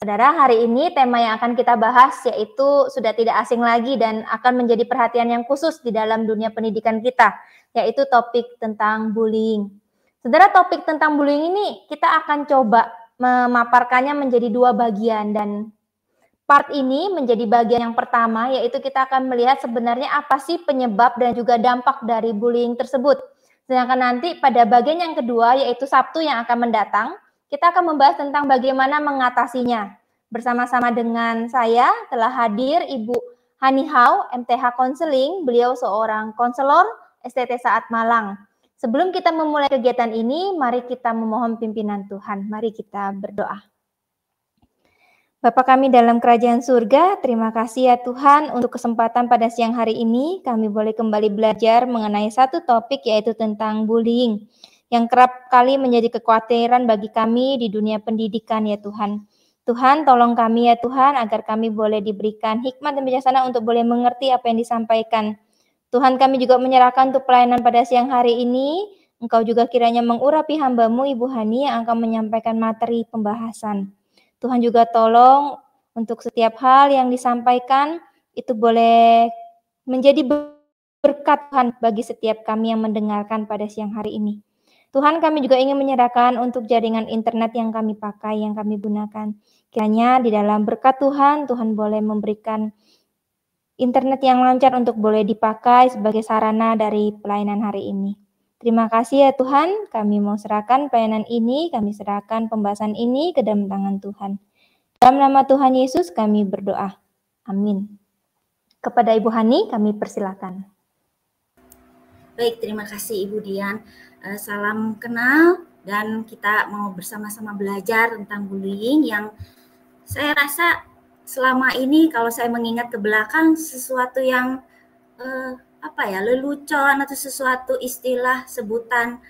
Saudara, hari ini tema yang akan kita bahas yaitu sudah tidak asing lagi dan akan menjadi perhatian yang khusus di dalam dunia pendidikan kita, yaitu topik tentang bullying. Saudara, topik tentang bullying ini kita akan coba memaparkannya menjadi dua bagian, dan part ini menjadi bagian yang pertama, yaitu kita akan melihat sebenarnya apa sih penyebab dan juga dampak dari bullying tersebut. Sedangkan nanti pada bagian yang kedua, yaitu Sabtu yang akan mendatang, kita akan membahas tentang bagaimana mengatasinya. Bersama-sama dengan saya telah hadir Ibu Hani Hau, MTH Konseling. Beliau seorang konselor STT Saat Malang. Sebelum kita memulai kegiatan ini, mari kita memohon pimpinan Tuhan. Mari kita berdoa. Bapa kami dalam kerajaan surga, terima kasih ya Tuhan untuk kesempatan pada siang hari ini. Kami boleh kembali belajar mengenai satu topik, yaitu tentang bullying, yang kerap kali menjadi kekhawatiran bagi kami di dunia pendidikan ya Tuhan. Tuhan, tolong kami ya Tuhan, agar kami boleh diberikan hikmat dan bijaksana untuk boleh mengerti apa yang disampaikan. Tuhan, kami juga menyerahkan untuk pelayanan pada siang hari ini. Engkau juga kiranya mengurapi hamba-Mu Ibu Hani yang akan menyampaikan materi pembahasan. Tuhan juga tolong untuk setiap hal yang disampaikan itu boleh menjadi berkat Tuhan bagi setiap kami yang mendengarkan pada siang hari ini. Tuhan, kami juga ingin menyerahkan untuk jaringan internet yang kami pakai, yang kami gunakan. Kiranya di dalam berkat Tuhan, Tuhan boleh memberikan internet yang lancar untuk boleh dipakai sebagai sarana dari pelayanan hari ini. Terima kasih ya Tuhan, kami mau serahkan pelayanan ini, kami serahkan pembahasan ini ke dalam tangan Tuhan. Dalam nama Tuhan Yesus kami berdoa. Amin. Kepada Ibu Hani kami persilakan. Baik, terima kasih Ibu Dian. Salam kenal, dan kita mau bersama-sama belajar tentang bullying yang saya rasa selama ini kalau saya mengingat ke belakang sesuatu yang lelucon atau sesuatu istilah sebutan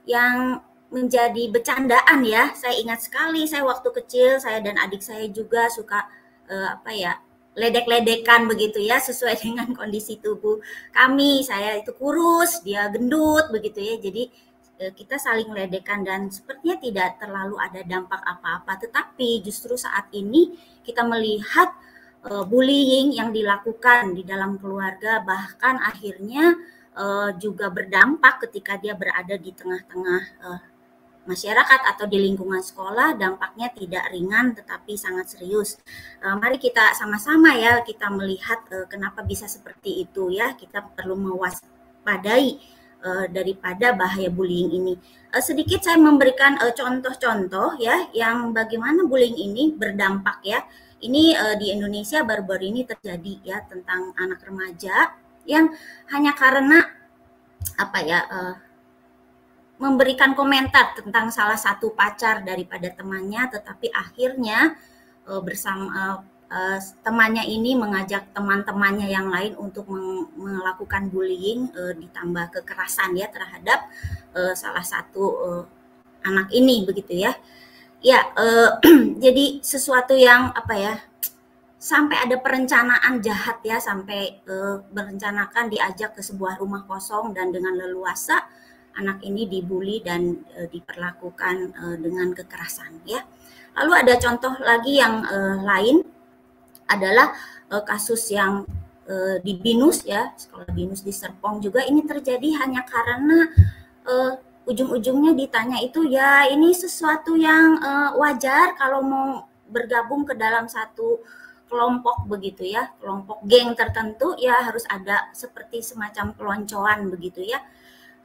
yang menjadi bercandaan ya. Saya ingat sekali, saya waktu kecil, saya dan adik saya juga suka ledek-ledekan begitu ya, sesuai dengan kondisi tubuh kami. Saya itu kurus, dia gendut begitu ya. Jadi kita saling ledekkan dan sepertinya tidak terlalu ada dampak apa-apa. Tetapi justru saat ini kita melihat bullying yang dilakukan di dalam keluarga, bahkan akhirnya juga berdampak ketika dia berada di tengah-tengah masyarakat atau di lingkungan sekolah. Dampaknya tidak ringan tetapi sangat serius. Mari kita sama-sama ya kita melihat kenapa bisa seperti itu ya. Kita perlu mewaspadai daripada bahaya bullying ini. Sedikit saya memberikan contoh-contoh ya yang bagaimana bullying ini berdampak ya. Ini di Indonesia baru-baru ini terjadi ya, tentang anak remaja yang hanya karena memberikan komentar tentang salah satu pacar daripada temannya, tetapi akhirnya temannya ini mengajak teman-temannya yang lain untuk melakukan bullying, ditambah kekerasan ya terhadap salah satu anak ini begitu ya. Ya, jadi sesuatu yang sampai ada perencanaan jahat ya, sampai merencanakan diajak ke sebuah rumah kosong dan dengan leluasa anak ini dibully dan diperlakukan dengan kekerasan ya. Lalu ada contoh lagi yang lain adalah kasus yang di BINUS ya, sekolah BINUS di Serpong juga. Ini terjadi hanya karena ujung-ujungnya ditanya itu ya, ini sesuatu yang wajar kalau mau bergabung ke dalam satu kelompok begitu ya, kelompok geng tertentu ya harus ada seperti semacam peloncoan begitu ya.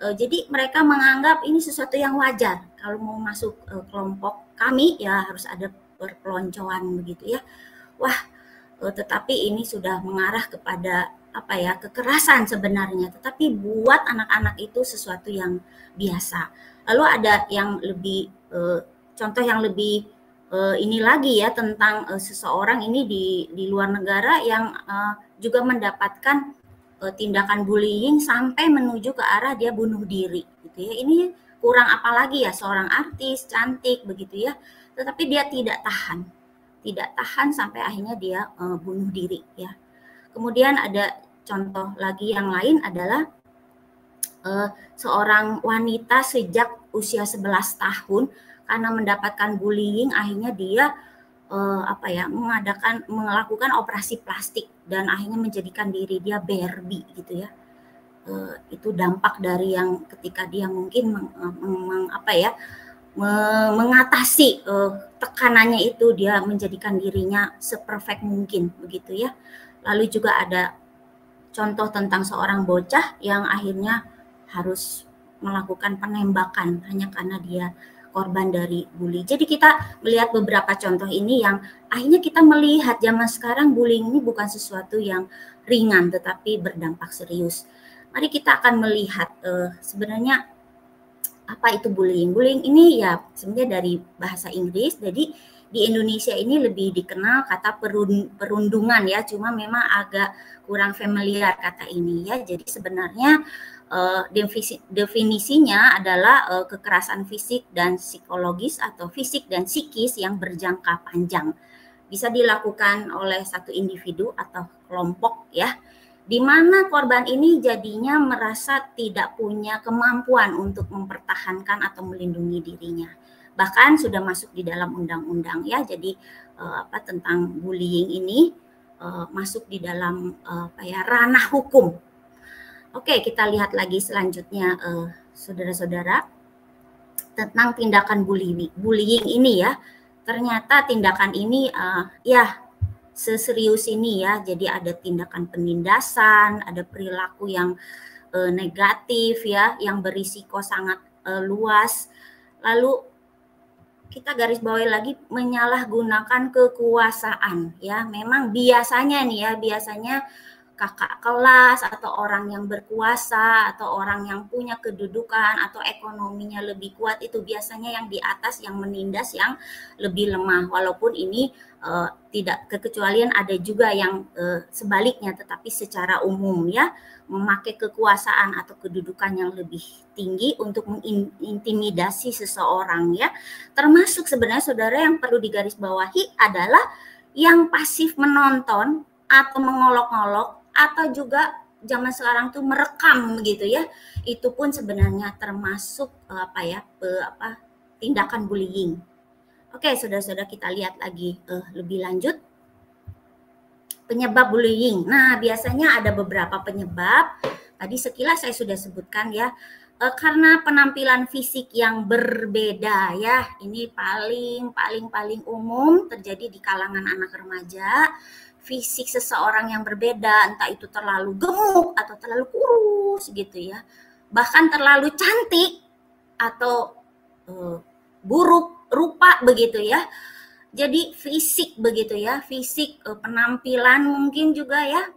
Jadi mereka menganggap ini sesuatu yang wajar. Kalau mau masuk kelompok kami ya harus ada perpeloncoan begitu ya. Wah, tetapi ini sudah mengarah kepada kekerasan sebenarnya. Tetapi buat anak-anak itu sesuatu yang biasa. Lalu ada yang lebih contoh yang lebih ini lagi ya, tentang seseorang ini di luar negara yang juga mendapatkan tindakan bullying sampai menuju ke arah dia bunuh diri gitu ya. Ini kurang apalagi ya, seorang artis cantik begitu ya, tetapi dia tidak tahan sampai akhirnya dia bunuh diri ya. Kemudian ada contoh lagi yang lain adalah seorang wanita sejak usia 11 tahun karena mendapatkan bullying akhirnya dia melakukan operasi plastik dan akhirnya menjadikan diri dia Barbie gitu ya. Itu dampak dari yang ketika dia mungkin mengatasi tekanannya itu, dia menjadikan dirinya seperfect mungkin begitu ya. Lalu juga ada contoh tentang seorang bocah yang akhirnya harus melakukan penembakan hanya karena dia korban dari bully. Jadi kita melihat beberapa contoh ini yang akhirnya kita melihat zaman sekarang bullying ini bukan sesuatu yang ringan tetapi berdampak serius. Mari kita akan melihat sebenarnya apa itu bullying. Bullying ini ya sebenarnya dari bahasa Inggris, jadi di Indonesia ini lebih dikenal kata perundungan ya, cuma memang agak kurang familiar kata ini ya. Jadi sebenarnya definisinya adalah kekerasan fisik dan psikologis atau fisik dan psikis yang berjangka panjang. Bisa dilakukan oleh satu individu atau kelompok ya, di mana korban ini jadinya merasa tidak punya kemampuan untuk mempertahankan atau melindungi dirinya. Bahkan sudah masuk di dalam undang-undang ya. Jadi tentang bullying ini masuk di dalam ranah hukum. Oke, kita lihat lagi selanjutnya saudara-saudara tentang tindakan bullying ini ya. Ternyata tindakan ini seserius ini ya. Jadi ada tindakan penindasan, ada perilaku yang negatif ya, yang berisiko sangat luas. Lalu kita garis bawahi lagi, menyalahgunakan kekuasaan ya. Memang biasanya kakak kelas atau orang yang berkuasa atau orang yang punya kedudukan atau ekonominya lebih kuat itu biasanya yang di atas yang menindas yang lebih lemah. Walaupun ini tidak kekecualian, ada juga yang sebaliknya, tetapi secara umum ya, memakai kekuasaan atau kedudukan yang lebih tinggi untuk mengintimidasi seseorang ya. Termasuk sebenarnya saudara yang perlu digarisbawahi adalah yang pasif menonton atau mengolok-olok atau juga zaman sekarang tuh merekam gitu ya. Itu pun sebenarnya termasuk tindakan bullying. Oke, saudara-saudara, kita lihat lagi lebih lanjut penyebab bullying. Nah, biasanya ada beberapa penyebab. Tadi sekilas saya sudah sebutkan ya. Karena penampilan fisik yang berbeda ya. Ini paling umum terjadi di kalangan anak remaja. Fisik seseorang yang berbeda, entah itu terlalu gemuk atau terlalu kurus gitu ya. Bahkan terlalu cantik atau buruk rupa begitu ya. Jadi fisik begitu ya, fisik penampilan mungkin juga ya,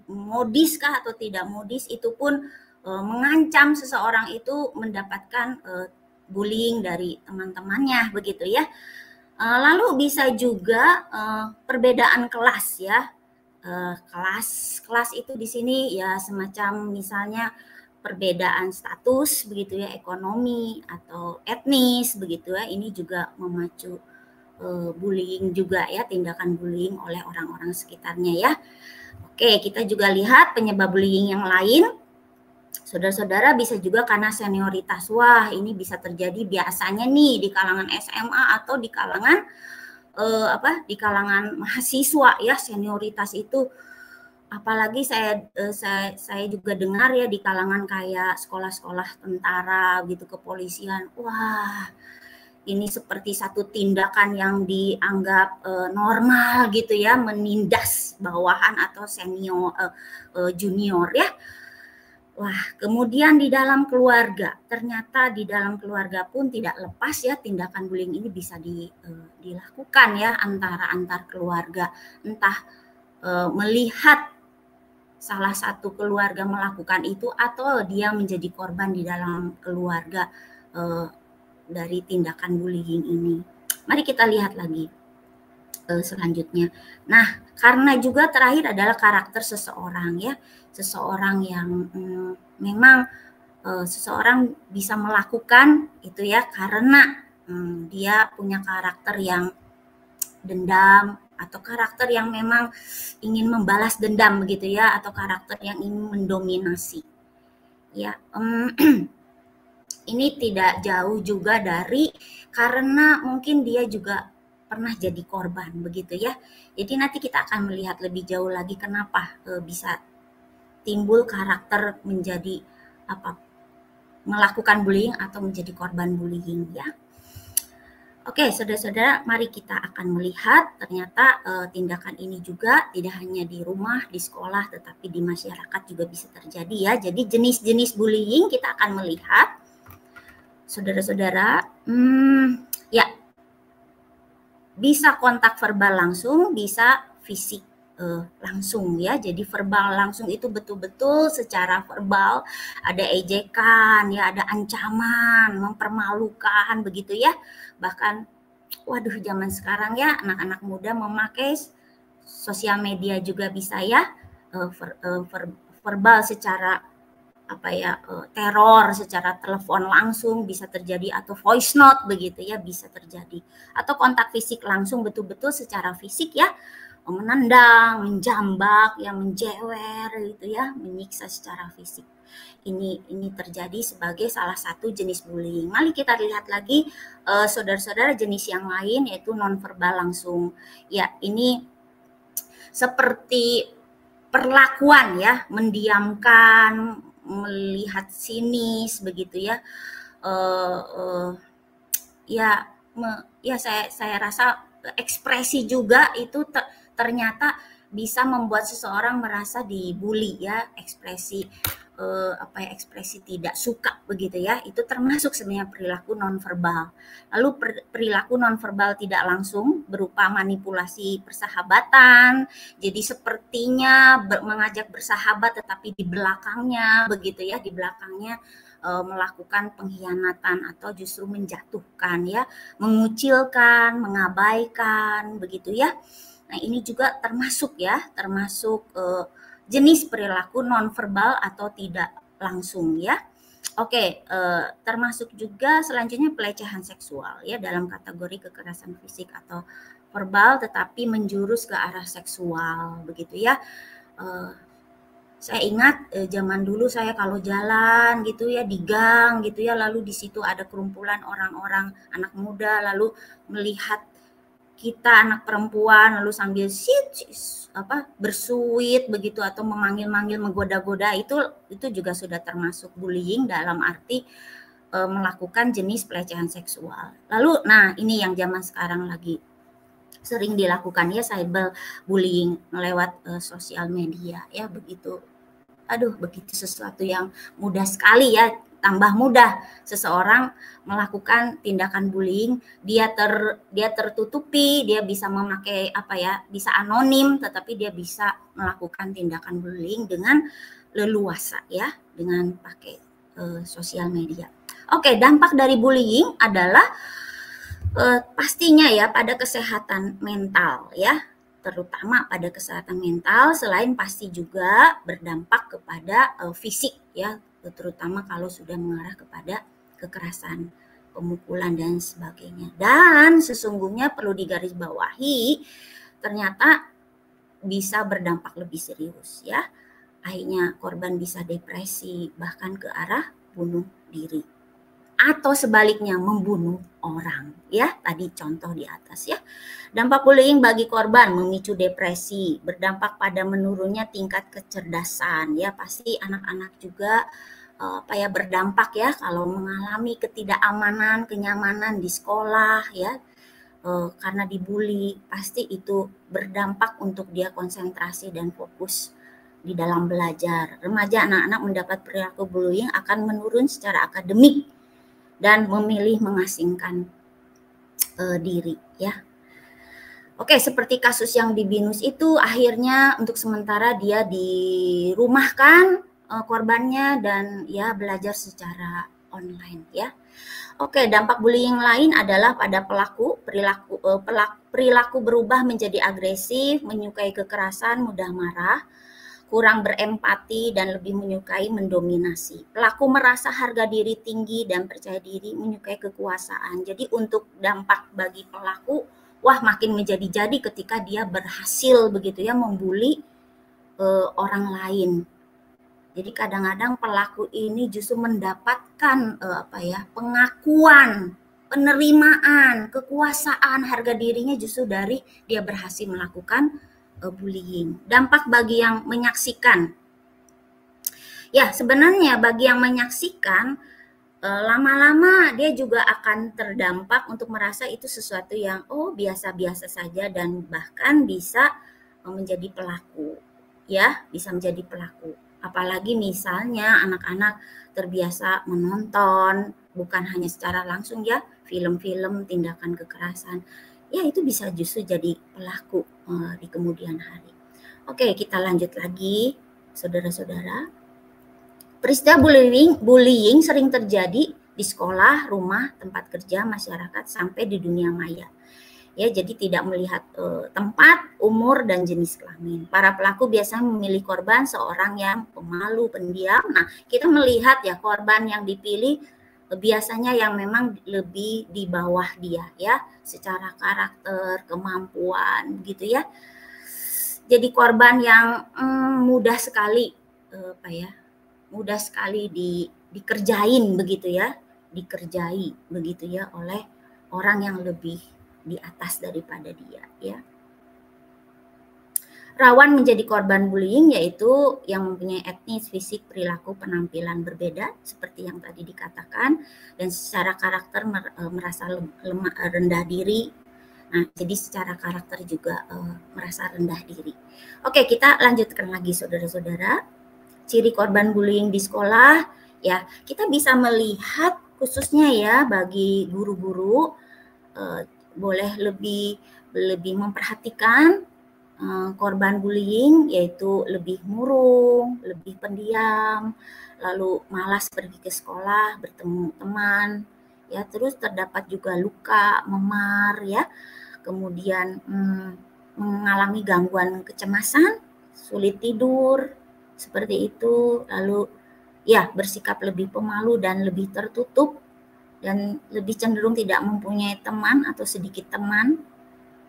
modis kah atau tidak modis, itu pun mengancam seseorang itu mendapatkan bullying dari teman-temannya begitu ya. Lalu bisa juga perbedaan kelas ya. Kelas itu di sini ya semacam misalnya perbedaan status begitu ya, ekonomi atau etnis begitu ya. Ini juga memacu bullying juga ya, tindakan bullying oleh orang-orang sekitarnya ya. Oke, kita juga lihat penyebab bullying yang lain. Saudara-saudara, bisa juga karena senioritas. Wah, ini bisa terjadi biasanya nih di kalangan SMA atau di kalangan di kalangan mahasiswa ya. Senioritas itu apalagi saya juga dengar ya di kalangan kayak sekolah-sekolah tentara gitu, kepolisian. Wah, ini seperti satu tindakan yang dianggap normal gitu ya, menindas bawahan atau senior junior ya. Wah, kemudian di dalam keluarga, ternyata di dalam keluarga pun tidak lepas ya, tindakan bullying ini bisa dilakukan ya antar keluarga. Entah melihat salah satu keluarga melakukan itu atau dia menjadi korban di dalam keluarga dari tindakan bullying ini. Mari kita lihat lagi selanjutnya. Nah, karena juga terakhir adalah karakter seseorang ya. Seseorang yang memang seseorang bisa melakukan itu ya karena dia punya karakter yang dendam atau karakter yang memang ingin membalas dendam begitu ya, atau karakter yang ingin mendominasi. Ya, ini tidak jauh juga dari karena mungkin dia juga pernah jadi korban begitu ya. Jadi nanti kita akan melihat lebih jauh lagi kenapa bisa timbul karakter menjadi melakukan bullying atau menjadi korban bullying ya. Oke, saudara-saudara, mari kita akan melihat ternyata tindakan ini juga tidak hanya di rumah, di sekolah, tetapi di masyarakat juga bisa terjadi ya. Jadi jenis-jenis bullying kita akan melihat, saudara-saudara, ya bisa kontak verbal langsung, bisa fisik langsung ya. Jadi verbal langsung itu betul-betul secara verbal, ada ejekan ya, ada ancaman, mempermalukan begitu ya. Bahkan waduh zaman sekarang ya anak-anak muda memakai sosial media juga bisa ya, verbal secara teror secara telepon langsung bisa terjadi, atau voice note begitu ya bisa terjadi, atau kontak fisik langsung betul-betul secara fisik ya, menendang, menjambak ya, menjewer gitu ya, menyiksa secara fisik. Ini terjadi sebagai salah satu jenis bullying. Mari kita lihat lagi saudara-saudara jenis yang lain, yaitu nonverbal langsung. Ya, ini seperti perlakuan ya, mendiamkan, melihat sinis begitu ya. Saya rasa ekspresi juga itu ternyata bisa membuat seseorang merasa dibully ya, ekspresi ekspresi tidak suka begitu ya, itu termasuk sebenarnya perilaku nonverbal. Lalu perilaku nonverbal tidak langsung berupa manipulasi persahabatan, jadi sepertinya mengajak bersahabat tetapi di belakangnya begitu ya, di belakangnya melakukan pengkhianatan atau justru menjatuhkan ya, mengucilkan, mengabaikan begitu ya. Nah, ini juga termasuk jenis perilaku nonverbal atau tidak langsung ya. Oke, termasuk juga selanjutnya pelecehan seksual ya, dalam kategori kekerasan fisik atau verbal tetapi menjurus ke arah seksual begitu ya. Saya ingat zaman dulu saya kalau jalan gitu ya di gang gitu ya, lalu di situ ada kerumpulan orang-orang anak muda, lalu melihat kita anak perempuan lalu sambil bersuit begitu atau memanggil-manggil, menggoda-goda, itu juga sudah termasuk bullying dalam arti melakukan jenis pelecehan seksual. Lalu nah ini yang zaman sekarang lagi sering dilakukan ya, cyberbullying lewat sosial media ya, begitu sesuatu yang mudah sekali ya, tambah mudah seseorang melakukan tindakan bullying, dia tertutupi, dia bisa memakai bisa anonim, tetapi dia bisa melakukan tindakan bullying dengan leluasa ya, dengan pakai sosial media. Oke, dampak dari bullying adalah pastinya ya pada kesehatan mental ya, terutama pada kesehatan mental, selain pasti juga berdampak kepada fisik ya, terutama kalau sudah mengarah kepada kekerasan, pemukulan dan sebagainya. Dan sesungguhnya perlu digarisbawahi, ternyata bisa berdampak lebih serius ya. Akhirnya korban bisa depresi, bahkan ke arah bunuh diri. Atau sebaliknya membunuh orang ya, tadi contoh di atas ya. Dampak bullying bagi korban memicu depresi, berdampak pada menurunnya tingkat kecerdasan ya, pasti anak-anak juga berdampak ya kalau mengalami ketidakamanan, kenyamanan di sekolah ya, karena dibully, pasti itu berdampak untuk dia konsentrasi dan fokus di dalam belajar. Remaja, anak-anak mendapat perilaku bullying akan menurun secara akademik dan memilih mengasingkan diri ya. Oke, seperti kasus yang di BINUS itu, akhirnya untuk sementara dia dirumahkan korbannya dan ya belajar secara online ya. Oke, dampak bullying lain adalah pada perilaku berubah menjadi agresif, menyukai kekerasan, mudah marah, kurang berempati, dan lebih menyukai mendominasi. Pelaku merasa harga diri tinggi dan percaya diri, menyukai kekuasaan. Jadi untuk dampak bagi pelaku, makin menjadi-jadi ketika dia berhasil begitu ya membuli orang lain. Jadi kadang-kadang pelaku ini justru mendapatkan pengakuan penerimaan, kekuasaan, harga dirinya justru dari dia berhasil melakukan bullying. Dampak bagi yang menyaksikan. Ya, sebenarnya bagi yang menyaksikan, lama-lama dia juga akan terdampak untuk merasa itu sesuatu yang biasa-biasa saja dan bahkan bisa menjadi pelaku. Ya, bisa menjadi pelaku. Apalagi misalnya anak-anak terbiasa menonton, bukan hanya secara langsung ya, film-film tindakan kekerasan. Ya, itu bisa justru jadi pelaku di kemudian hari. Oke, kita lanjut lagi, saudara-saudara. Peristiwa bullying sering terjadi di sekolah, rumah, tempat kerja, masyarakat, sampai di dunia maya. Ya, jadi tidak melihat tempat, umur, dan jenis kelamin. Para pelaku biasanya memilih korban seorang yang pemalu, pendiam. Nah, kita melihat ya korban yang dipilih biasanya yang memang lebih di bawah dia ya, secara karakter, kemampuan gitu ya. Jadi korban yang mudah sekali mudah sekali dikerjain begitu ya, oleh orang yang lebih di atas daripada dia ya. Rawan menjadi korban bullying yaitu yang mempunyai etnis, fisik, perilaku, penampilan berbeda seperti yang tadi dikatakan, dan secara karakter merasa rendah diri. Nah, jadi secara karakter juga merasa rendah diri. Oke, kita lanjutkan lagi saudara-saudara. Ciri korban bullying di sekolah, ya kita bisa melihat khususnya ya bagi guru-guru boleh lebih memperhatikan korban bullying, yaitu lebih murung, lebih pendiam, lalu malas pergi ke sekolah, bertemu teman, ya terus terdapat juga luka, memar, ya kemudian mengalami gangguan kecemasan, sulit tidur, seperti itu, lalu ya bersikap lebih pemalu dan lebih tertutup dan lebih cenderung tidak mempunyai teman atau sedikit teman,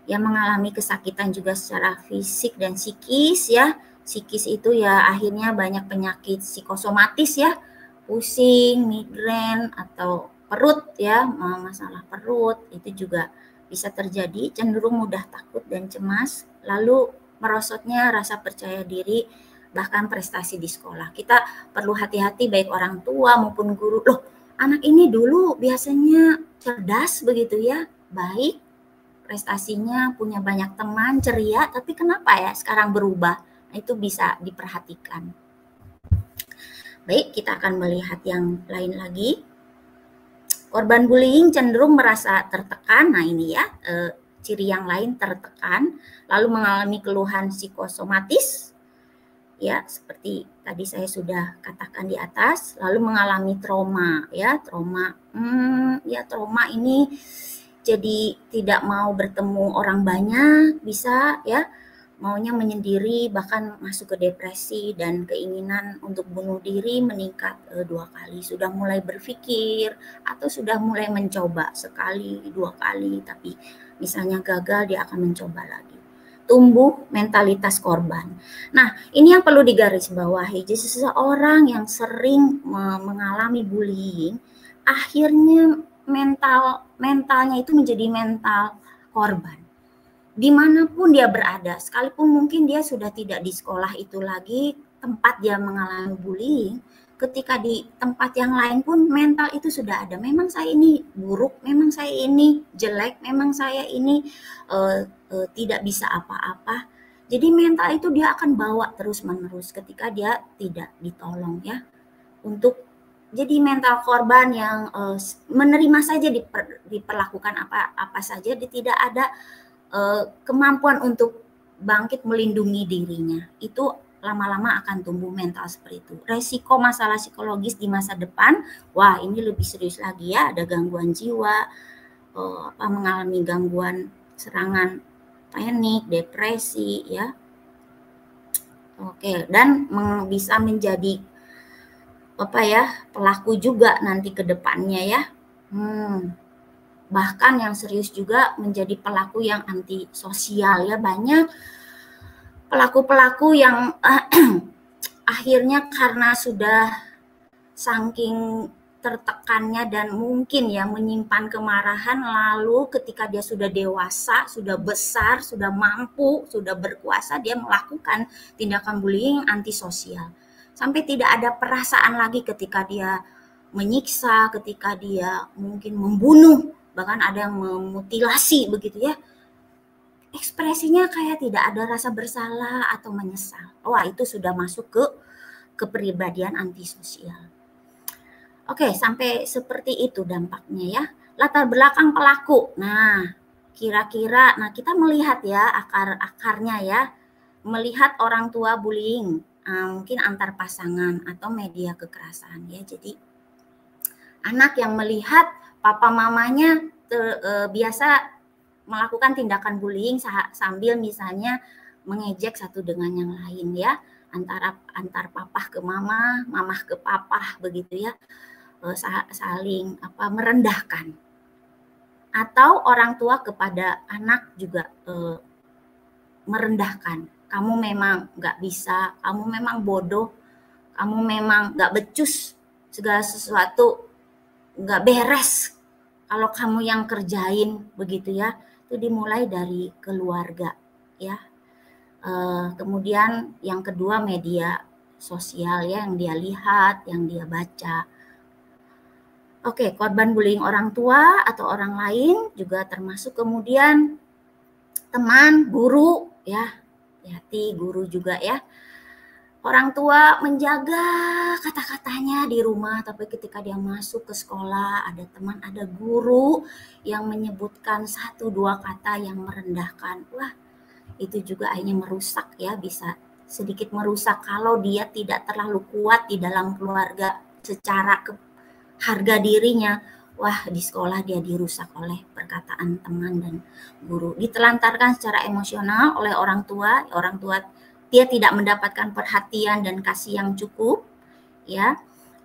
yang mengalami kesakitan juga secara fisik dan psikis ya. Psikis itu ya akhirnya banyak penyakit psikosomatis ya, pusing, migrain atau perut ya, masalah perut itu juga bisa terjadi, cenderung mudah takut dan cemas, lalu merosotnya rasa percaya diri, bahkan prestasi di sekolah. Kita perlu hati-hati baik orang tua maupun guru. Loh, anak ini dulu biasanya cerdas begitu ya, baik, prestasinya, punya banyak teman, ceria, tapi kenapa ya sekarang berubah? Nah, itu bisa diperhatikan. Baik, kita akan melihat yang lain lagi. Korban bullying cenderung merasa tertekan. Nah, ini ya, ciri yang lain tertekan, lalu mengalami keluhan psikosomatis, ya seperti tadi saya sudah katakan di atas, lalu mengalami trauma ya, trauma ini jadi tidak mau bertemu orang banyak, bisa ya, maunya menyendiri, bahkan masuk ke depresi, dan keinginan untuk bunuh diri meningkat 2 kali. Sudah mulai berpikir atau sudah mulai mencoba sekali, 2 kali, tapi misalnya gagal, dia akan mencoba lagi. Tumbuh mentalitas korban. Nah, ini yang perlu digarisbawahi. Jadi seseorang yang sering mengalami bullying, akhirnya mentalnya itu menjadi mental korban. Dimanapun dia berada, sekalipun mungkin dia sudah tidak di sekolah itu lagi tempat dia mengalami bullying, ketika di tempat yang lain pun mental itu sudah ada. Memang saya ini buruk, memang saya ini jelek, memang saya ini tidak bisa apa-apa. Jadi mental itu dia akan bawa terus-menerus ketika dia tidak ditolong ya. Untuk jadi mental korban yang menerima saja diperlakukan apa saja, dia tidak ada kemampuan untuk bangkit melindungi dirinya. Itu lama-lama akan tumbuh mental seperti itu. Resiko masalah psikologis di masa depan, wah ini lebih serius lagi ya, ada gangguan jiwa, mengalami gangguan serangan panik, depresi ya. Oke, dan bisa menjadi pelaku juga nanti ke depannya ya. Bahkan yang serius juga menjadi pelaku yang antisosial ya. Banyak pelaku-pelaku yang akhirnya karena sudah saking tertekannya dan mungkin ya menyimpan kemarahan, lalu ketika dia sudah dewasa, sudah besar, sudah mampu, sudah berkuasa, dia melakukan tindakan bullying antisosial. Sampai tidak ada perasaan lagi ketika dia menyiksa, ketika dia mungkin membunuh, bahkan ada yang memutilasi begitu ya. Ekspresinya kayak tidak ada rasa bersalah atau menyesal. Wah, itu sudah masuk ke kepribadian antisosial. Oke, sampai seperti itu dampaknya ya. Latar belakang pelaku. Nah, kira-kira, kita melihat ya akar-akarnya ya. Melihat orang tua bullying, mungkin antar pasangan atau media kekerasan ya. Jadi anak yang melihat papa mamanya biasa melakukan tindakan bullying sambil misalnya mengejek satu dengan yang lain ya. Antar papa ke mama, mamah ke papa begitu ya. Saling merendahkan, atau orang tua kepada anak juga merendahkan. Kamu memang nggak bisa, kamu memang bodoh, kamu memang nggak becus, segala sesuatu nggak beres kalau kamu yang kerjain begitu ya. Itu dimulai dari keluarga ya. Kemudian yang kedua media sosial ya, yang dia lihat, yang dia baca. Oke, korban bullying orang tua atau orang lain juga termasuk kemudian teman, guru ya. Hati guru juga ya. Orang tua menjaga kata-katanya di rumah, tapi ketika dia masuk ke sekolah, ada teman, ada guru yang menyebutkan 1-2 kata yang merendahkan. Wah, itu juga akhirnya merusak ya, bisa sedikit merusak kalau dia tidak terlalu kuat di dalam keluarga secara harga dirinya. Wah, di sekolah dia dirusak oleh perkataan teman dan guru. Ditelantarkan secara emosional oleh orang tua dia tidak mendapatkan perhatian dan kasih yang cukup ya.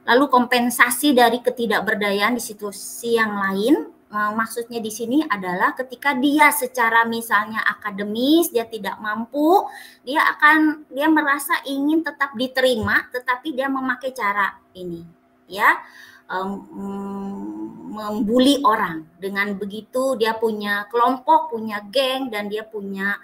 Lalu kompensasi dari ketidakberdayaan di situasi yang lain, maksudnya di sini adalah ketika dia secara misalnya akademis dia tidak mampu, dia merasa ingin tetap diterima, tetapi dia memakai cara ini ya, membuli orang. Dengan begitu dia punya kelompok, punya geng, dan dia punya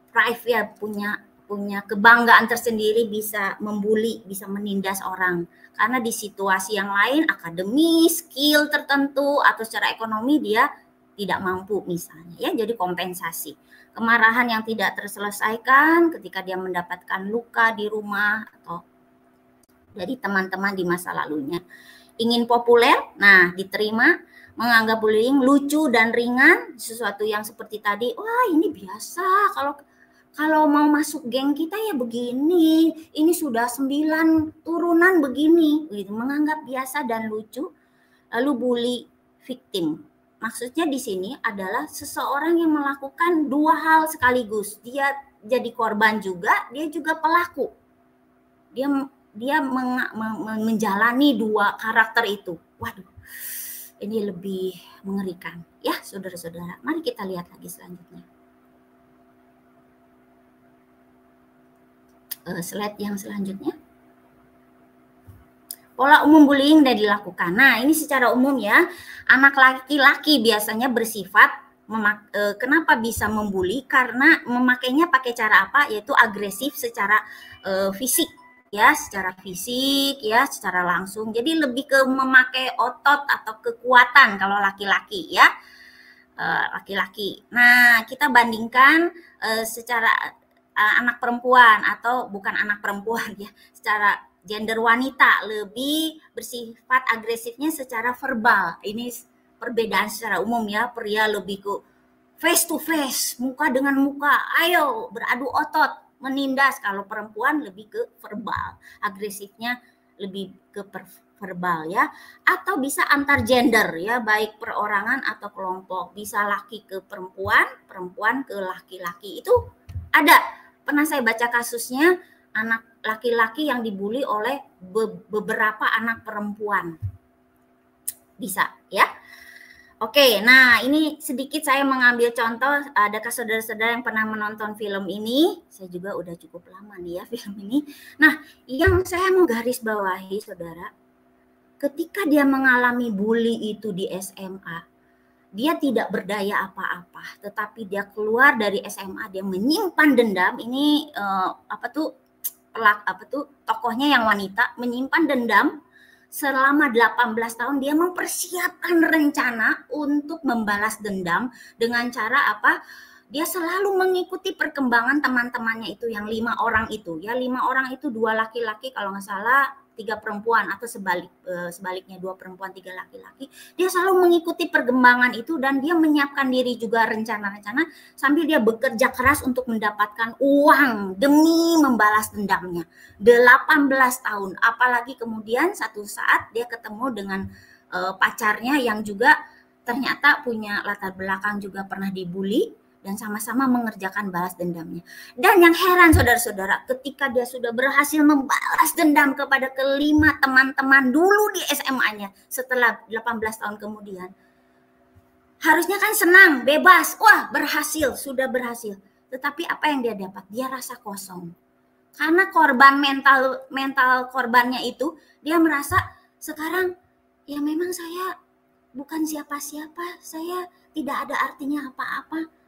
pride ya, punya kebanggaan tersendiri bisa membuli, bisa menindas orang. Karena di situasi yang lain, akademis, skill tertentu, atau secara ekonomi dia tidak mampu misalnya ya. Jadi kompensasi. Kemarahan yang tidak terselesaikan ketika dia mendapatkan luka di rumah atau dari teman-teman di masa lalunya. Ingin populer, diterima, menganggap bullying lucu dan ringan, sesuatu yang seperti tadi, wah ini biasa, kalau mau masuk geng kita ya begini, ini sudah 9 turunan begini, gitu. Menganggap biasa dan lucu. Lalu bully victim. Maksudnya di sini adalah seseorang yang melakukan 2 hal sekaligus. Dia jadi korban juga, dia juga pelaku. Dia menjalani 2 karakter itu. Waduh, ini lebih mengerikan. Ya, saudara-saudara, mari kita lihat lagi selanjutnya. Slide yang selanjutnya. Pola umum bullying dan dilakukan. Nah, ini secara umum ya, anak laki-laki biasanya bersifat kenapa bisa membuli? Karena memakainya pakai cara apa? Yaitu agresif secara fisik. Ya, secara fisik ya, secara langsung. Jadi lebih ke memakai otot atau kekuatan kalau laki-laki ya. Laki-laki. Nah, kita bandingkan secara anak perempuan atau bukan anak perempuan ya, secara gender wanita lebih bersifat agresifnya secara verbal. Ini perbedaan secara umum ya. Pria lebih ke face to face, muka dengan muka, ayo beradu otot, menindas. Kalau perempuan lebih ke verbal, agresifnya lebih ke verbal ya. Atau bisa antar gender ya, baik perorangan atau kelompok. Bisa laki ke perempuan, perempuan ke laki-laki. Itu ada, pernah saya baca kasusnya anak laki-laki yang dibully oleh beberapa anak perempuan. Bisa ya. Oke, nah ini sedikit saya mengambil contoh. Adakah saudara-saudara yang pernah menonton film ini? Saya juga udah cukup lama nih ya film ini. Nah, yang saya mau garis bawahi saudara, ketika dia mengalami bully itu di SMA, dia tidak berdaya apa-apa, tetapi dia keluar dari SMA, dia menyimpan dendam. Ini tokohnya yang wanita menyimpan dendam selama 18 tahun. Dia mempersiapkan rencana untuk membalas dendam dengan cara apa? Dia selalu mengikuti perkembangan teman-temannya itu yang 5 orang itu. Ya 5 orang itu 2 laki-laki kalau nggak salah, 3 perempuan, atau sebaliknya 2 perempuan 3 laki-laki. Dia selalu mengikuti perkembangan itu dan dia menyiapkan diri juga rencana-rencana sambil dia bekerja keras untuk mendapatkan uang demi membalas dendamnya. 18 tahun. Apalagi kemudian satu saat dia ketemu dengan pacarnya yang juga ternyata punya latar belakang juga pernah dibully, dan sama-sama mengerjakan balas dendamnya. Dan yang heran saudara-saudara, ketika dia sudah berhasil membalas dendam kepada kelima teman-teman dulu di SMA-nya setelah 18 tahun kemudian, harusnya kan senang, bebas, wah berhasil, sudah berhasil. Tetapi apa yang dia dapat? Dia rasa kosong. Karena korban mental korbannya itu, dia merasa sekarang ya memang saya bukan siapa-siapa, saya tidak ada artinya apa-apa.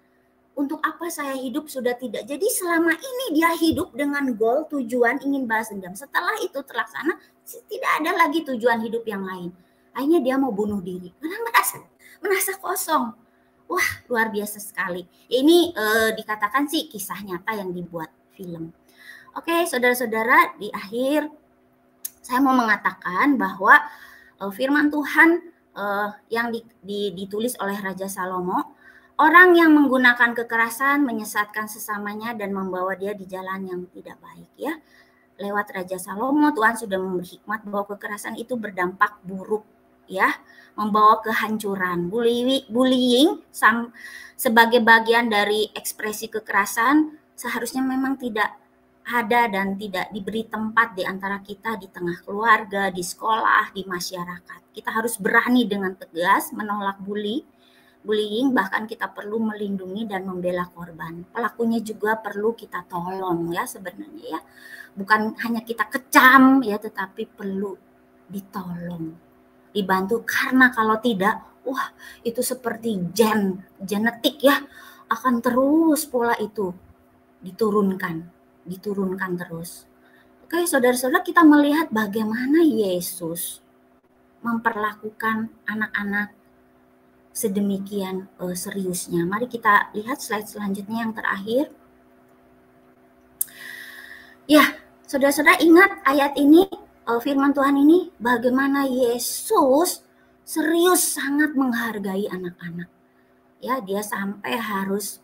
Untuk apa saya hidup sudah tidak. Jadi selama ini dia hidup dengan goal, tujuan ingin balas dendam. Setelah itu terlaksana, tidak ada lagi tujuan hidup yang lain. Akhirnya dia mau bunuh diri karena merasa kosong. Wah, luar biasa sekali. Ini dikatakan sih kisah nyata yang dibuat film. Oke, saudara-saudara, di akhir saya mau mengatakan bahwa firman Tuhan yang ditulis oleh Raja Salomo, orang yang menggunakan kekerasan menyesatkan sesamanya dan membawa dia di jalan yang tidak baik, ya. Lewat Raja Salomo, Tuhan sudah memberi hikmat bahwa kekerasan itu berdampak buruk, ya, membawa kehancuran. Bullying sebagai bagian dari ekspresi kekerasan seharusnya memang tidak ada dan tidak diberi tempat di antara kita, di tengah keluarga, di sekolah, di masyarakat. Kita harus berani dengan tegas menolak bullying, bahkan kita perlu melindungi dan membela korban. Pelakunya juga perlu kita tolong, ya, sebenarnya, ya. Bukan hanya kita kecam, ya, tetapi perlu ditolong, dibantu, karena kalau tidak, wah, itu seperti genetik, ya, akan terus pola itu diturunkan terus. Oke, saudara-saudara, kita melihat bagaimana Yesus memperlakukan anak-anak sedemikian seriusnya. Mari kita lihat slide selanjutnya yang terakhir. Ya, saudara-saudara, ingat ayat ini, firman Tuhan ini, bagaimana Yesus serius sangat menghargai anak-anak. Ya, dia sampai harus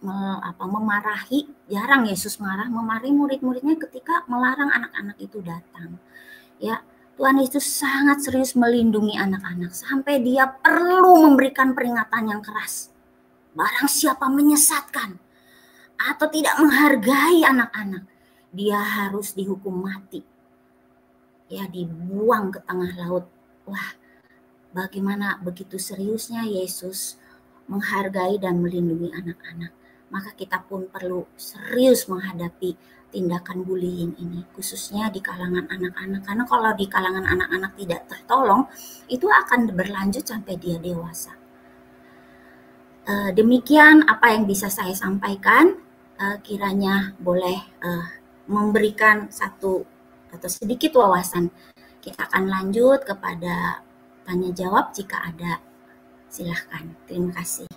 memarahi, jarang Yesus memarahi murid-muridnya ketika melarang anak-anak itu datang. Ya, Tuhan Yesus sangat serius melindungi anak-anak sampai dia perlu memberikan peringatan yang keras. Barang siapa menyesatkan atau tidak menghargai anak-anak, dia harus dihukum mati. Ya, dibuang ke tengah laut. Wah, bagaimana begitu seriusnya Yesus menghargai dan melindungi anak-anak. Maka kita pun perlu serius menghadapi tindakan bullying ini, khususnya di kalangan anak-anak. Karena kalau di kalangan anak-anak tidak tertolong, itu akan berlanjut sampai dia dewasa. Demikian apa yang bisa saya sampaikan. Kiranya boleh memberikan satu atau sedikit wawasan. Kita akan lanjut kepada tanya jawab jika ada. Silahkan. Terima kasih.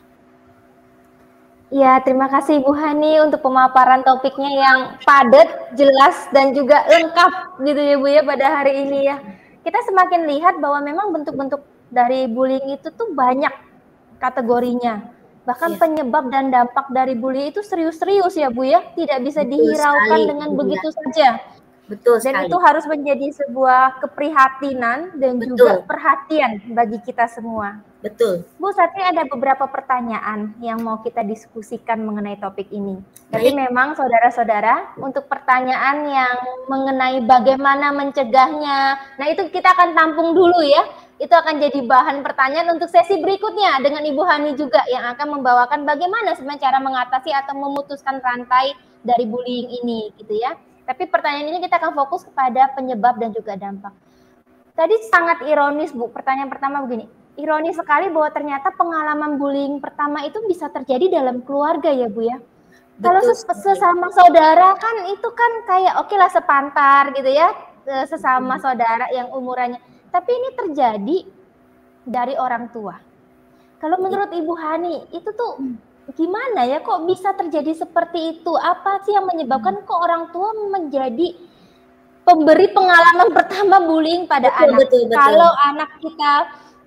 Ya, terima kasih Ibu Hani untuk pemaparan topiknya yang padat, jelas, dan juga lengkap gitu ya Bu ya pada hari ini ya. Kita semakin lihat bahwa memang bentuk-bentuk dari bullying itu tuh banyak kategorinya. Bahkan penyebab dan dampak dari bullying itu serius-serius ya Bu ya, tidak bisa dihiraukan dengan begitu saja. Betul dan sekali. Itu harus menjadi sebuah keprihatinan dan juga perhatian bagi kita semua. Betul. Bu, saat ini ada beberapa pertanyaan yang mau kita diskusikan mengenai topik ini. Tapi memang saudara-saudara, untuk pertanyaan yang mengenai bagaimana mencegahnya, nah itu kita akan tampung dulu ya. Itu akan jadi bahan pertanyaan untuk sesi berikutnya dengan Ibu Hani juga yang akan membawakan bagaimana sebenarnya cara mengatasi atau memutuskan rantai dari bullying ini gitu ya. Tapi pertanyaan ini kita akan fokus kepada penyebab dan juga dampak. Tadi sangat ironis, Bu. Pertanyaan pertama begini. Ironis sekali bahwa ternyata pengalaman bullying pertama itu bisa terjadi dalam keluarga ya, Bu ya. Kalau sesama saudara kan itu kan kayak oke lah sepantar gitu ya, sesama saudara yang umurannya. Tapi ini terjadi dari orang tua. Kalau menurut Ibu Hani, itu tuh gimana ya kok bisa terjadi seperti itu? Apa sih yang menyebabkan kok orang tua menjadi pemberi pengalaman pertama bullying pada anak? Betul.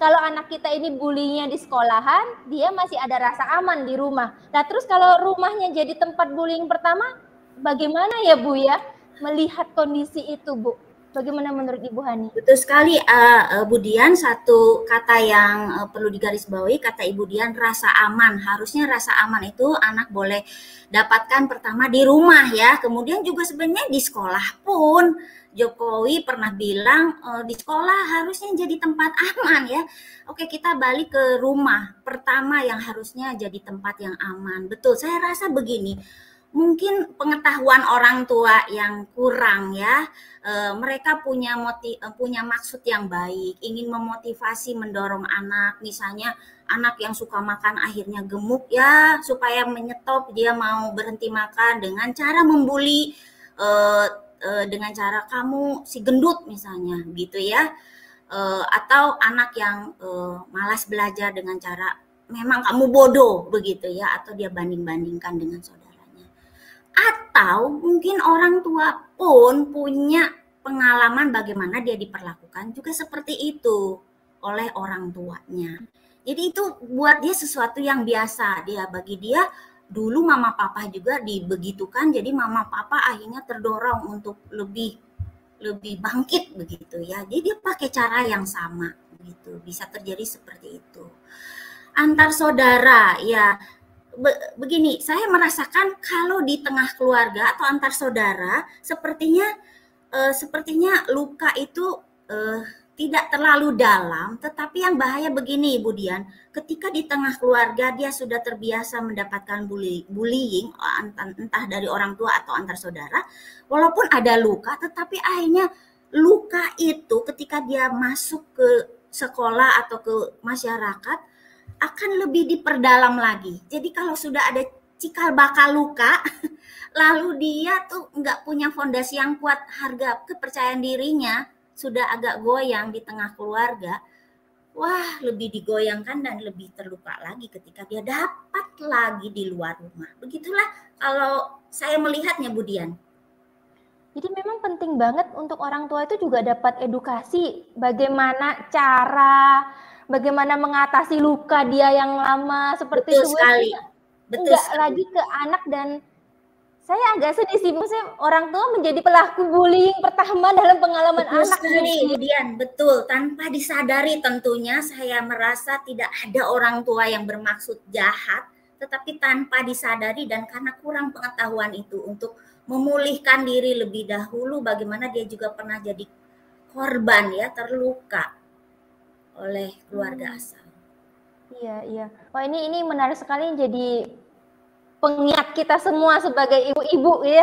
Kalau anak kita ini bullyingnya di sekolahan, dia masih ada rasa aman di rumah. Nah, terus kalau rumahnya jadi tempat bullying pertama, bagaimana ya Bu ya melihat kondisi itu, Bu? Bagaimana menurut Ibu Hani? Betul sekali, Bu Dian. Satu kata yang perlu digarisbawahi, kata Ibu Dian, rasa aman. Harusnya rasa aman itu anak boleh dapatkan pertama di rumah ya. Kemudian juga sebenarnya di sekolah pun Jokowi pernah bilang di sekolah harusnya jadi tempat aman ya. Oke, kita balik ke rumah. Pertama yang harusnya jadi tempat yang aman. Betul, saya rasa begini. Mungkin pengetahuan orang tua yang kurang ya. Mereka punya maksud yang baik, ingin memotivasi, mendorong anak, misalnya anak yang suka makan akhirnya gemuk ya, supaya menyetop dia mau berhenti makan dengan cara membuli, dengan cara kamu si gendut misalnya gitu ya, atau anak yang malas belajar dengan cara memang kamu bodoh begitu ya, atau dia banding-bandingkan dengan saudaranya. Atau mungkin orang tua pun punya pengalaman bagaimana dia diperlakukan juga seperti itu oleh orang tuanya. Jadi itu buat dia sesuatu yang biasa. Bagi dia dulu mama papa juga dibegitukan, jadi mama papa akhirnya terdorong untuk lebih bangkit begitu ya. Jadi dia pakai cara yang sama begitu. Bisa terjadi seperti itu. Antar saudara ya, begini, saya merasakan kalau di tengah keluarga atau antar saudara sepertinya luka itu tidak terlalu dalam, tetapi yang bahaya begini Ibu Dian, ketika di tengah keluarga dia sudah terbiasa mendapatkan bullying entah dari orang tua atau antar saudara, walaupun ada luka, tetapi akhirnya luka itu ketika dia masuk ke sekolah atau ke masyarakat akan lebih diperdalam lagi. Jadi kalau sudah ada cikal bakal luka, lalu dia tuh nggak punya fondasi yang kuat, harga kepercayaan dirinya sudah agak goyang di tengah keluarga, wah lebih digoyangkan dan lebih terluka lagi ketika dia dapat lagi di luar rumah. Begitulah kalau saya melihatnya, Bu Dian. Jadi memang penting banget untuk orang tua itu juga dapat edukasi bagaimana cara, bagaimana mengatasi luka dia yang lama seperti Betul itu. Sekali. Betul enggak sekali. Lagi ke anak, dan saya agak sedih sih, maksudnya orang tua menjadi pelaku bullying pertama dalam pengalaman betul anak. Sekali, Dian, betul. Tanpa disadari tentunya, saya merasa tidak ada orang tua yang bermaksud jahat, tetapi tanpa disadari dan karena kurang pengetahuan itu untuk memulihkan diri lebih dahulu, bagaimana dia juga pernah jadi korban ya, terluka oleh keluarga asal. Iya. Wah, ini menarik sekali, jadi pengingat kita semua sebagai ibu-ibu ya,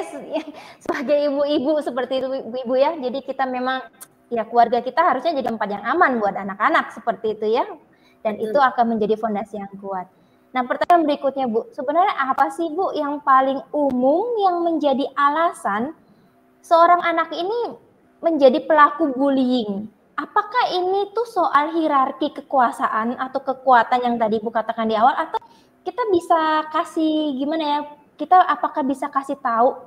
sebagai ibu-ibu seperti itu ibu-ibu ya. Jadi kita memang ya keluarga kita harusnya jadi tempat yang aman buat anak-anak seperti itu ya. Dan itu akan menjadi fondasi yang kuat. Nah, pertanyaan berikutnya Bu, sebenarnya apa sih Bu yang paling umum yang menjadi alasan seorang anak ini menjadi pelaku bullying? Apakah ini tuh soal hierarki kekuasaan atau kekuatan yang tadi Bu katakan di awal, atau kita bisa kasih gimana ya, kita apakah bisa kasih tahu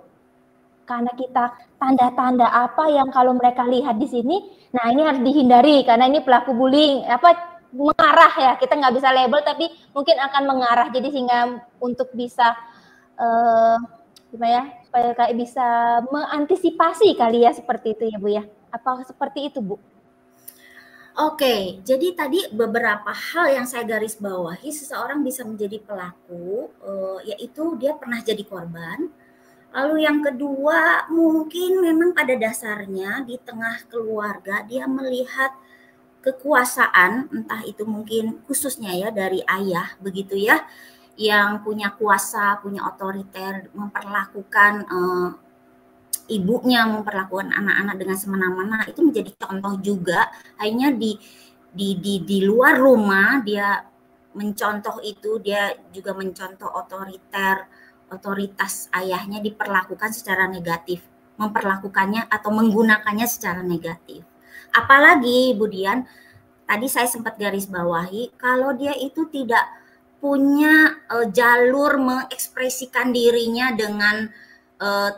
ke anak kita tanda-tanda apa yang kalau mereka lihat di sini, nah ini harus dihindari karena ini pelaku bullying, apa mengarah ya, kita nggak bisa label tapi mungkin akan mengarah, jadi sehingga untuk bisa gimana ya, supaya kayak bisa mengantisipasi kali ya, seperti itu ya Bu ya. Apa seperti itu Bu? Oke, jadi tadi beberapa hal yang saya garis bawahi seseorang bisa menjadi pelaku, yaitu dia pernah jadi korban. Lalu yang kedua, mungkin memang pada dasarnya di tengah keluarga dia melihat kekuasaan, entah itu mungkin khususnya ya dari ayah begitu ya, yang punya kuasa, punya otoriter, memperlakukan ibunya memperlakukan anak-anak dengan semena-mena, itu menjadi contoh juga. Akhirnya di luar rumah dia mencontoh itu, dia juga mencontoh otoritas ayahnya diperlakukan secara negatif, memperlakukannya atau menggunakannya secara negatif. Apalagi Budian, tadi saya sempat garis bawahi, kalau dia itu tidak punya jalur mengekspresikan dirinya dengan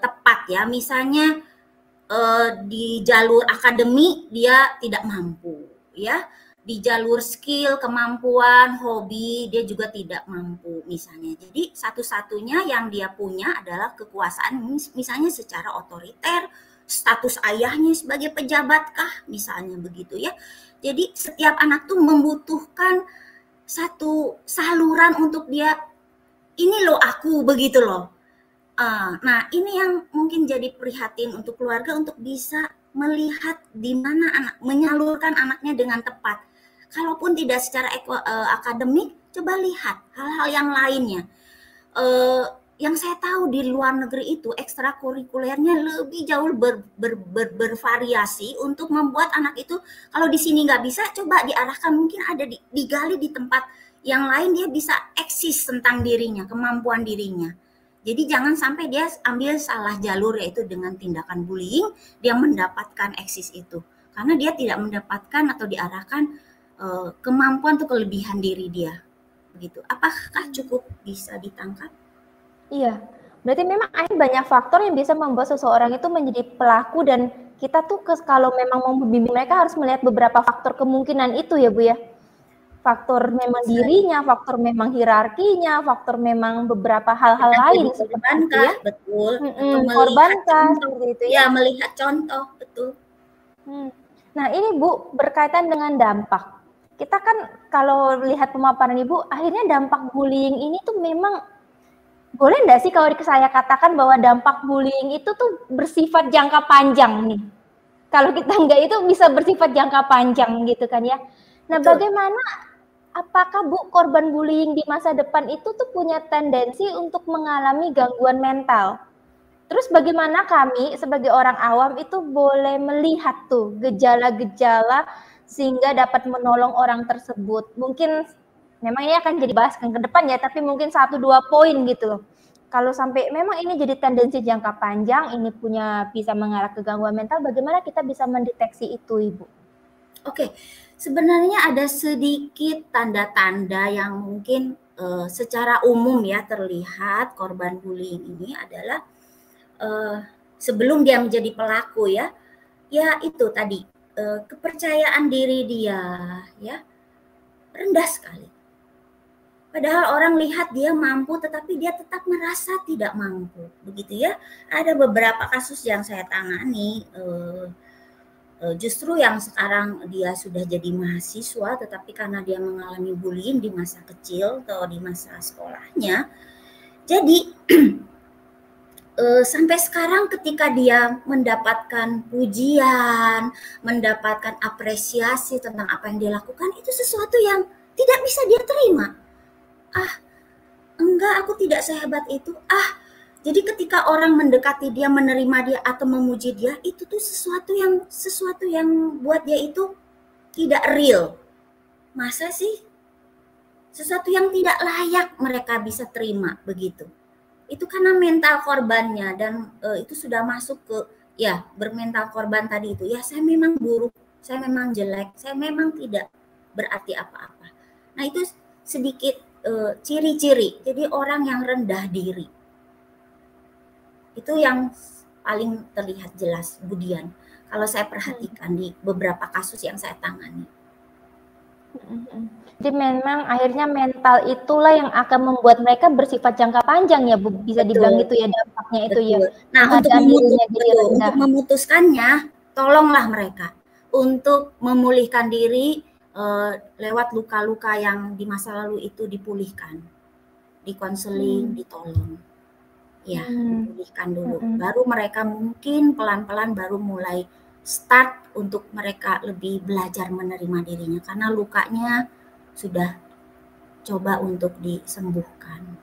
tepat ya, misalnya di jalur akademik dia tidak mampu ya, di jalur skill, kemampuan, hobi dia juga tidak mampu misalnya. Jadi satu-satunya yang dia punya adalah kekuasaan, misalnya secara otoriter, status ayahnya sebagai pejabat kah misalnya begitu ya. Jadi setiap anak tuh membutuhkan satu saluran untuk dia, ini loh aku, begitu loh. Nah, ini yang mungkin jadi prihatin untuk keluarga untuk bisa melihat di mana anak menyalurkan anaknya dengan tepat. Kalaupun tidak secara akademik, coba lihat hal-hal yang lainnya. Yang saya tahu di luar negeri itu ekstrakurikulernya lebih jauh bervariasi untuk membuat anak itu, kalau di sini nggak bisa, coba diarahkan, mungkin ada digali di tempat yang lain, dia bisa eksis tentang dirinya, kemampuan dirinya. Jadi jangan sampai dia ambil salah jalur, yaitu dengan tindakan bullying dia mendapatkan eksis itu, karena dia tidak mendapatkan atau diarahkan kemampuan atau kelebihan diri dia. Begitu. Apakah cukup bisa ditangkap? Iya, berarti memang ada banyak faktor yang bisa membuat seseorang itu menjadi pelaku, dan kita tuh kalau memang mau membimbing mereka harus melihat beberapa faktor kemungkinan itu ya Bu ya. Faktor memang dirinya, faktor memang hierarkinya, faktor memang beberapa hal-hal lain seperti itu ya. Betul. Korbankah seperti itu ya. Melihat contoh, betul. Nah ini Bu, berkaitan dengan dampak. Kita kan kalau lihat pemaparan Ibu, akhirnya dampak bullying ini tuh memang, boleh nggak sih kalau saya katakan bahwa dampak bullying itu tuh bersifat jangka panjang nih? Kalau kita nggak itu bisa bersifat jangka panjang gitu kan ya. Nah, bagaimana, apakah Bu korban bullying di masa depan itu tuh punya tendensi untuk mengalami gangguan mental? Terus bagaimana kami sebagai orang awam itu boleh melihat tuh gejala-gejala sehingga dapat menolong orang tersebut? Mungkin memang ini akan jadi bahas ke depan ya, tapi mungkin 1-2 poin gitu loh. Kalau sampai memang ini jadi tendensi jangka panjang, ini punya bisa mengarah ke gangguan mental, bagaimana kita bisa mendeteksi itu, Ibu? Oke, sebenarnya ada sedikit tanda-tanda yang mungkin secara umum ya terlihat korban bullying ini adalah sebelum dia menjadi pelaku ya itu tadi kepercayaan diri dia ya rendah sekali. Padahal orang lihat dia mampu, tetapi dia tetap merasa tidak mampu, begitu ya. Ada beberapa kasus yang saya tangani, justru yang sekarang dia sudah jadi mahasiswa, tetapi karena dia mengalami bullying di masa kecil atau di masa sekolahnya, jadi sampai sekarang ketika dia mendapatkan pujian, mendapatkan apresiasi tentang apa yang dia lakukan, itu sesuatu yang tidak bisa dia terima. Enggak, aku tidak sehebat itu. Jadi ketika orang mendekati dia, menerima dia atau memuji dia, itu tuh sesuatu yang buat dia itu tidak real. Masa sih? Sesuatu yang tidak layak mereka bisa terima begitu. Itu karena mental korbannya, dan itu sudah masuk ke ya bermental korban tadi itu. Ya, saya memang buruk, saya memang jelek, saya memang tidak berarti apa-apa. Nah, itu sedikit ciri-ciri. Jadi orang yang rendah diri. Itu yang paling terlihat jelas, Budian. Kalau saya perhatikan di beberapa kasus yang saya tangani. Jadi memang akhirnya mental itulah yang akan membuat mereka bersifat jangka panjang ya Bu, bisa dibilang gitu ya dampaknya itu ya. Nah, untuk memutuskannya, tolonglah mereka untuk memulihkan diri lewat luka-luka yang di masa lalu itu dipulihkan, dikonseling, ditolong, ya, dipulihkan dulu. Baru mereka mungkin pelan-pelan baru mulai start untuk mereka lebih belajar menerima dirinya, karena lukanya sudah coba untuk disembuhkan.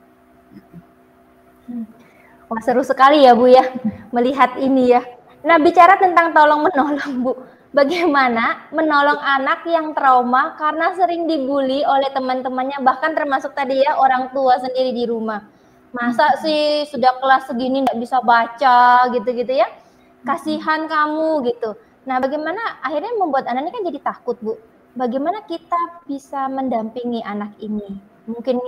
Wah, seru sekali ya Bu ya, melihat ini ya. Nah, bicara tentang tolong menolong Bu, bagaimana menolong anak yang trauma karena sering dibully oleh teman-temannya, bahkan termasuk tadi ya orang tua sendiri di rumah. Masa sih sudah kelas segini nggak bisa baca gitu-gitu ya, kasihan kamu gitu. Nah, bagaimana akhirnya membuat anak ini kan jadi takut Bu. Bagaimana kita bisa mendampingi anak ini? Mungkin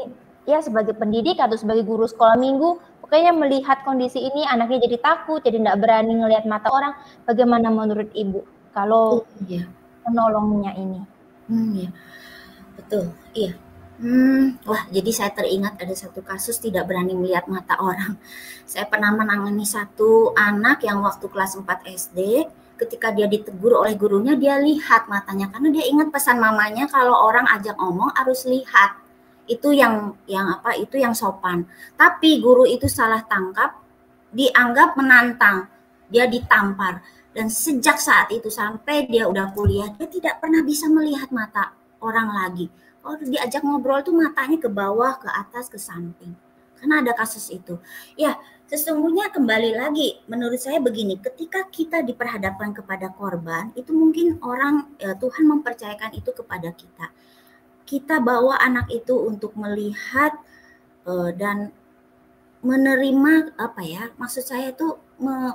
ya sebagai pendidik atau sebagai guru sekolah minggu, pokoknya melihat kondisi ini anaknya jadi takut, jadi nggak berani ngelihat mata orang. Bagaimana menurut Ibu kalau Iya. menolongnya ini? Ya, betul. Iya. Wah, jadi saya teringat ada satu kasus tidak berani melihat mata orang. Saya pernah menangani satu anak yang waktu kelas 4 SD, ketika dia ditegur oleh gurunya, dia lihat matanya karena dia ingat pesan mamanya kalau orang ajak ngomong harus lihat. Itu yang apa? Itu yang sopan. Tapi guru itu salah tangkap, dianggap menantang. Dia ditampar. Dan sejak saat itu sampai dia udah kuliah, dia tidak pernah bisa melihat mata orang lagi. Oh, diajak ngobrol tuh matanya ke bawah, ke atas, ke samping. Karena ada kasus itu. Ya, sesungguhnya kembali lagi, menurut saya begini, ketika kita diperhadapkan kepada korban, itu mungkin Tuhan mempercayakan itu kepada kita. Kita bawa anak itu untuk melihat dan menerima maksud saya itu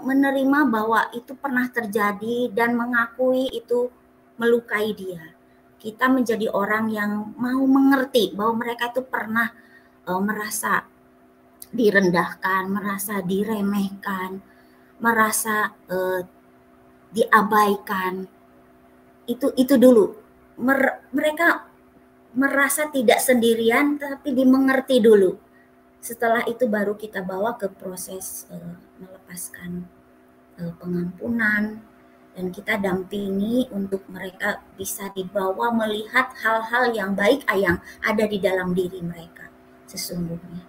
menerima bahwa itu pernah terjadi dan mengakui itu melukai dia. Kita menjadi orang yang mau mengerti bahwa mereka itu pernah merasa direndahkan, merasa diremehkan, merasa diabaikan. Itu dulu. Mereka merasa tidak sendirian tapi dimengerti dulu. Setelah itu baru kita bawa ke proses melepaskan pengampunan, dan kita dampingi untuk mereka bisa dibawa melihat hal-hal yang baik yang ada di dalam diri mereka sesungguhnya.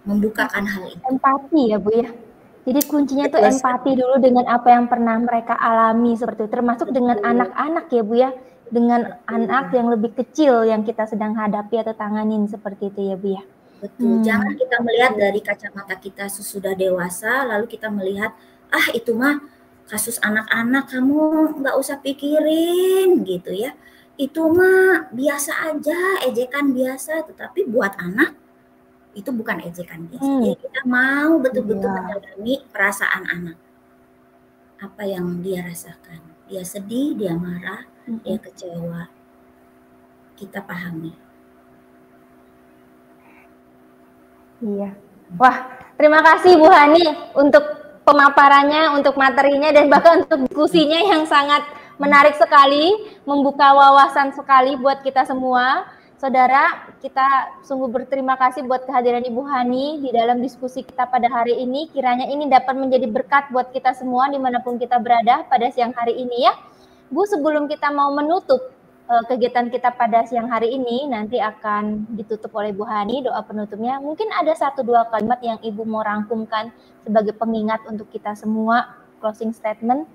Membukakan hal itu. Empati ya Bu ya. Jadi kuncinya itu empati dulu dengan apa yang pernah mereka alami seperti itu, termasuk dengan anak-anak ya Bu ya, dengan anak yang lebih kecil yang kita sedang hadapi atau tanganin seperti itu ya Bu ya. Betul, jangan kita melihat dari kacamata kita sesudah dewasa, lalu kita melihat, itu mah kasus anak-anak, kamu nggak usah pikirin gitu ya. Itu mah biasa aja, ejekan biasa, tetapi buat anak itu bukan ejekan biasa. Jadi kita mau betul-betul mendalami perasaan anak. Apa yang dia rasakan. Dia sedih, dia marah, dia kecewa. Kita pahami. Iya. Wah, terima kasih Bu Hani untuk pemaparannya, untuk materinya, dan bahkan untuk diskusinya yang sangat menarik sekali, membuka wawasan sekali buat kita semua. Saudara, kita sungguh berterima kasih buat kehadiran Ibu Hani di dalam diskusi kita pada hari ini. Kiranya ini dapat menjadi berkat buat kita semua dimanapun kita berada pada siang hari ini ya. Bu, sebelum kita mau menutup kegiatan kita pada siang hari ini, nanti akan ditutup oleh Bu Hani, doa penutupnya. Mungkin ada 1-2 kalimat yang Ibu mau rangkumkan sebagai pengingat untuk kita semua, closing statement.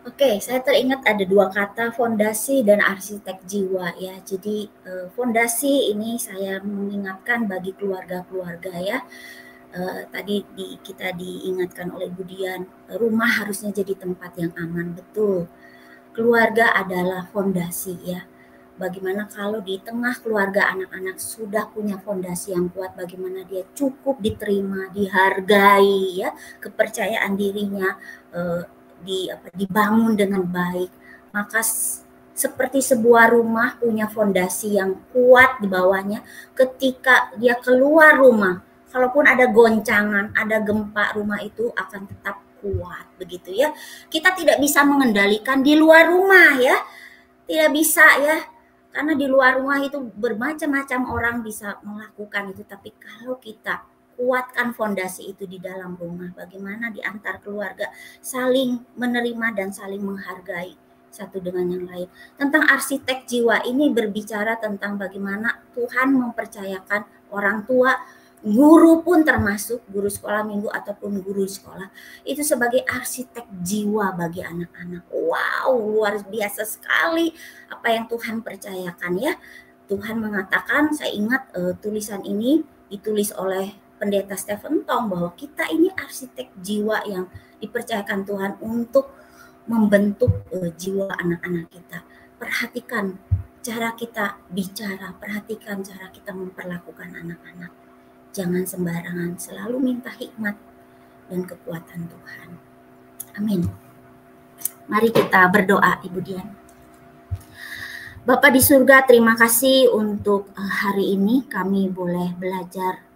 Oke, saya teringat ada 2 kata, fondasi dan arsitek jiwa ya. Jadi fondasi ini saya mengingatkan bagi keluarga-keluarga ya. Tadi kita diingatkan oleh Bu Dian, rumah harusnya jadi tempat yang aman, betul. Keluarga adalah fondasi ya. Bagaimana kalau di tengah keluarga anak-anak sudah punya fondasi yang kuat, bagaimana dia cukup diterima, dihargai ya, kepercayaan dirinya dibangun dengan baik. Maka seperti sebuah rumah punya fondasi yang kuat di bawahnya, ketika dia keluar rumah, kalaupun ada goncangan, ada gempa, rumah itu akan tetap kuat begitu ya. Kita tidak bisa mengendalikan di luar rumah ya, tidak bisa ya, karena di luar rumah itu bermacam-macam orang bisa melakukan itu. Tapi kalau kita kuatkan fondasi itu di dalam rumah, bagaimana di antar keluarga saling menerima dan saling menghargai satu dengan yang lain. Tentang arsitek jiwa ini berbicara tentang bagaimana Tuhan mempercayakan orang tua, guru pun termasuk guru sekolah minggu ataupun guru sekolah itu sebagai arsitek jiwa bagi anak-anak. Wow, luar biasa sekali apa yang Tuhan percayakan ya. Tuhan mengatakan, saya ingat tulisan ini ditulis oleh Pendeta Stephen Tong bahwa kita ini arsitek jiwa yang dipercayakan Tuhan untuk membentuk jiwa anak-anak kita. Perhatikan cara kita bicara, perhatikan cara kita memperlakukan anak-anak. Jangan sembarangan, selalu minta hikmat dan kekuatan Tuhan. Amin. Mari kita berdoa, Ibu Dian. Bapa di surga, terima kasih untuk hari ini kami boleh belajar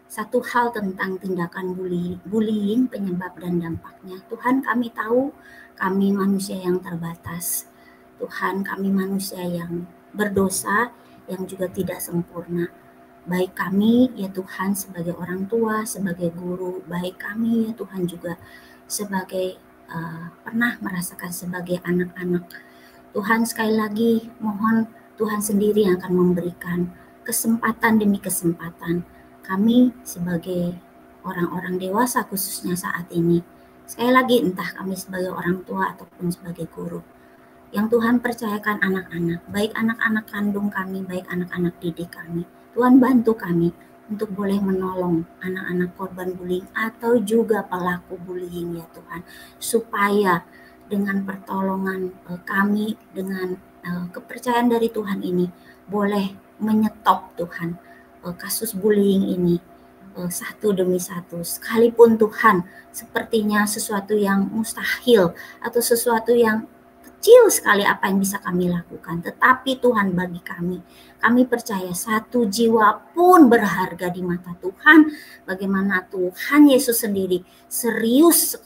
satu hal tentang tindakan bullying, penyebab dan dampaknya. Tuhan, kami tahu kami manusia yang terbatas. Tuhan, kami manusia yang berdosa, yang juga tidak sempurna. Baik kami, ya Tuhan, sebagai orang tua, sebagai guru, baik kami, ya Tuhan, juga sebagai pernah merasakan sebagai anak-anak. Tuhan, sekali lagi mohon Tuhan sendiri yang akan memberikan kesempatan demi kesempatan. Kami sebagai orang-orang dewasa khususnya saat ini, sekali lagi entah kami sebagai orang tua ataupun sebagai guru, yang Tuhan percayakan anak-anak, baik anak-anak kandung kami, baik anak-anak didik kami. Tuhan bantu kami untuk boleh menolong anak-anak korban bullying atau juga pelaku bullying ya Tuhan, supaya dengan pertolongan kami, dengan kepercayaan dari Tuhan ini, boleh menyetop Tuhan kasus bullying ini satu demi satu. Sekalipun Tuhan sepertinya sesuatu yang mustahil atau sesuatu yang kecil sekali apa yang bisa kami lakukan, tetapi Tuhan bagi kami percaya satu jiwa pun berharga di mata Tuhan. Bagaimana Tuhan Yesus sendiri serius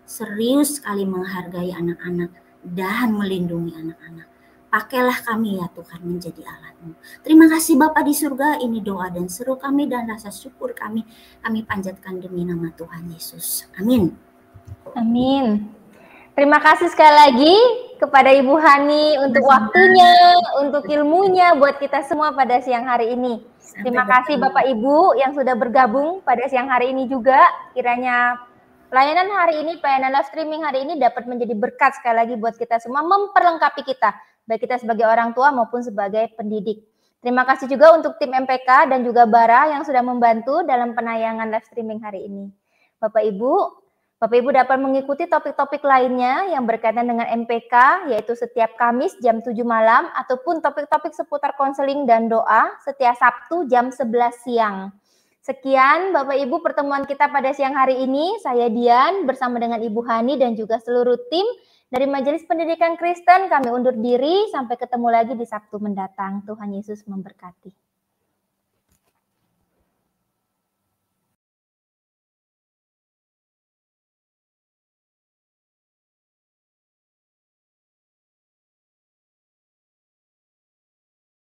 sekali menghargai anak-anak dan melindungi anak-anak. Pakailah kami ya Tuhan menjadi alat-Mu. Terima kasih Bapa di surga, ini doa dan seru kami dan rasa syukur kami panjatkan demi nama Tuhan Yesus. Amin. Amin. Terima kasih sekali lagi kepada Ibu Hani untuk waktunya, untuk ilmunya buat kita semua pada siang hari ini. Terima kasih Bapak Ibu yang sudah bergabung pada siang hari ini juga. Kiranya pelayanan hari ini, pelayanan live streaming hari ini dapat menjadi berkat sekali lagi buat kita semua, memperlengkapi kita, baik kita sebagai orang tua maupun sebagai pendidik. Terima kasih juga untuk tim MPK dan juga Bara yang sudah membantu dalam penayangan live streaming hari ini. Bapak Ibu dapat mengikuti topik-topik lainnya yang berkaitan dengan MPK, yaitu setiap Kamis jam 7 malam, ataupun topik-topik seputar konseling dan doa setiap Sabtu jam 11 siang. Sekian Bapak Ibu pertemuan kita pada siang hari ini. Saya Dian bersama dengan Ibu Hani dan juga seluruh tim dari Majelis Pendidikan Kristen. Kami undur diri, sampai ketemu lagi di Sabtu mendatang. Tuhan Yesus memberkati.